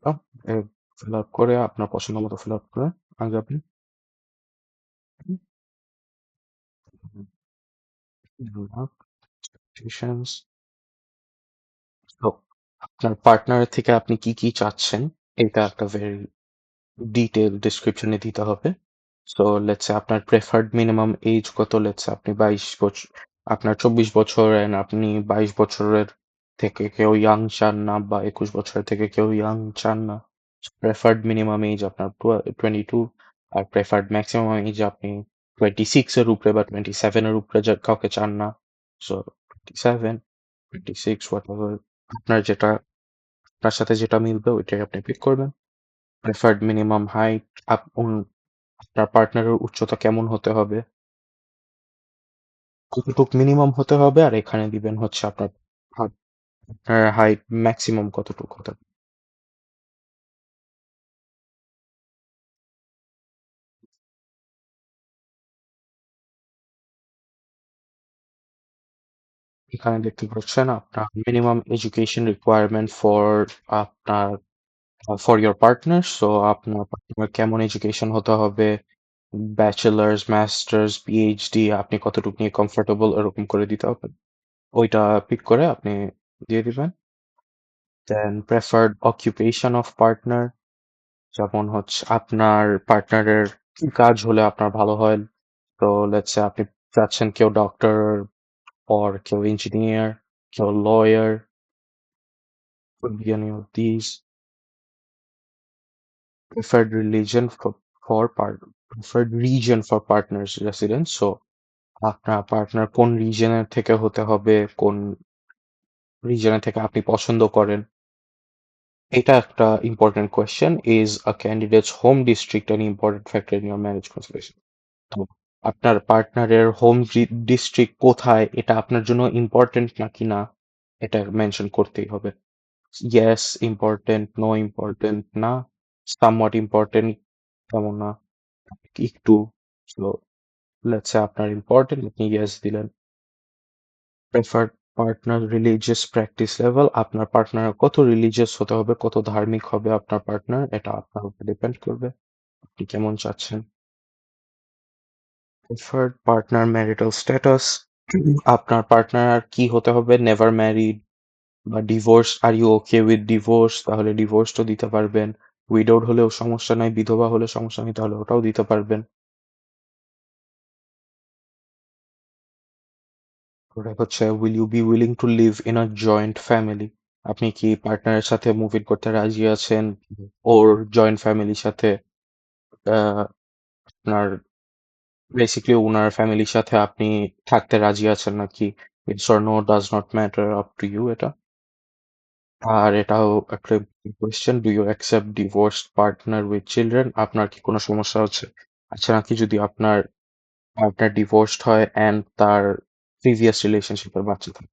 আ এ fill up করে আপনার পছন্দ মতো ফিল আপ করে আগে আপনি তো আপনার পার্টনারের থেকে আপনি কি চাচ্ছেন? এটা একটা ভেরি ডিটেইলড ডেসক্রিপশন এ দিতে হবে। সো লেটস সে আপনার প্রেফারড মিনিমাম এইজ কত? লেটস সে আপনি ২২ আপনার ২৪ বছর অ্যান্ড আপনি ২২ বছরের থেকে কেউ ইয়াং চান না বা ২১ বছরের থেকে কেউ ইয়াং চান না। প্রেফারড মিনিমাম এইজ আপনার 22 আর প্রেফারড ম্যাক্সিমাম এইজ আপনি 26 এর উপরে বা 27 এর উপরে কাউকে চান না। সো 27, 26 হোয়াটএভার আপনার যেটা আপনার সাথে যেটা মিলবে ওইটাই আপনি পিক করবেন। প্রেফারড মিনিমাম হাইট আপনার পার্টনারের উচ্চতা কেমন হতে হবে, কতটুক মিনিমাম হতে হবে আর এখানে দিবেন হচ্ছে আপনার হাত হাইট ম্যাক্সিমাম কতটুক হতে হবে। এখানে দেখতে পাচ্ছেন আপনার মিনিমাম এডুকেশন রিকোয়ারমেন্ট আপনার ফর ইওর পার্টনার। সো আপনার পার্টনার কেমন এডুকেশন হতে হবে, ব্যাচেলার্স, মাস্টার্স, পিএইচডি আপনি কতটুকু নিয়ে কমফোর্টেবল এরকম করে দিতে হবে। ওইটা পিক করে আপনি দিয়ে দিবেন। দেন প্রেফার্ড অকুপেশন অফ পার্টনার যেমন হচ্ছে আপনার পার্টনারের কি কাজ হলে আপনার ভালো হয়। তো লেটস সে আপনি চাচ্ছেন কেউ ডক্টর or কেউ ইঞ্জিনিয়ার, কেউ lawyer, could be any of these. Preferred religion preferred region for partners residence. So আপনার পার্টনার কোন রিজনের থেকে হতে হবে, কোন রিজনের থেকে আপনি পছন্দ করেন। এটা একটা important question. Is a candidate's home district an important factor in your marriage consideration? তো আপনার পার্টনারের হোম ডিস্ট্রিক্ট কোথায় এটা আপনার জন্য ইম্পর্টেন্ট নাকি না এটা মেনশন করতেই হবে। ইয়েস ইম্পর্টেন্ট, নো ইম্পর্টেন্ট না, সামওয়াট ইম্পর্টেন্ট তেমন না, একটু। সো লেটস সে আপনার ইম্পর্টেন্ট আপনি ইয়েস দিলেন। Preferred partner religious practice level আপনার পার্টনার কত রিলিজিয়াস হতে হবে, কত ধার্মিক হবে আপনার পার্টনার এটা আপনার উপর ডিপেন্ড করবে আপনি কেমন চাচ্ছেন। প্রেফার্ড পার্টনার ম্যারিটাল স্ট্যাটাস আপনার পার্টনার কি হতে হবে, নেভার ম্যারিড বা divorce, are you okay with divorce তাহলে ডিভোর্সও দিতে পারবেন। উইডোড হলেও সমস্যা নাই, বিধবা হলে সমস্যা নেই তাহলে ওটাও দিতে পারবেন। ওটা হচ্ছে will you be willing to live in a joint family আপনি কি পার্টনারের সাথে মুভ ইন করতে রাজি আছেন ওর জয়েন্ট ফ্যামিলির সাথে আপনার বেসিক্যালি উনার ফ্যামিলির সাথে আপনি থাকতে রাজি আছেন নাকি। It's or no does not matter up to you এটা। আর এটাও একটা question, do you accept divorced partner with children আপনার কি কোনো সমস্যা হচ্ছে আচ্ছা নাকি যদি আপনার পার্টনার ডিভোর্সড হয় অ্যান্ড তার প্রিভিয়াস রিলেশনশিপের বাচ্চা থাকে।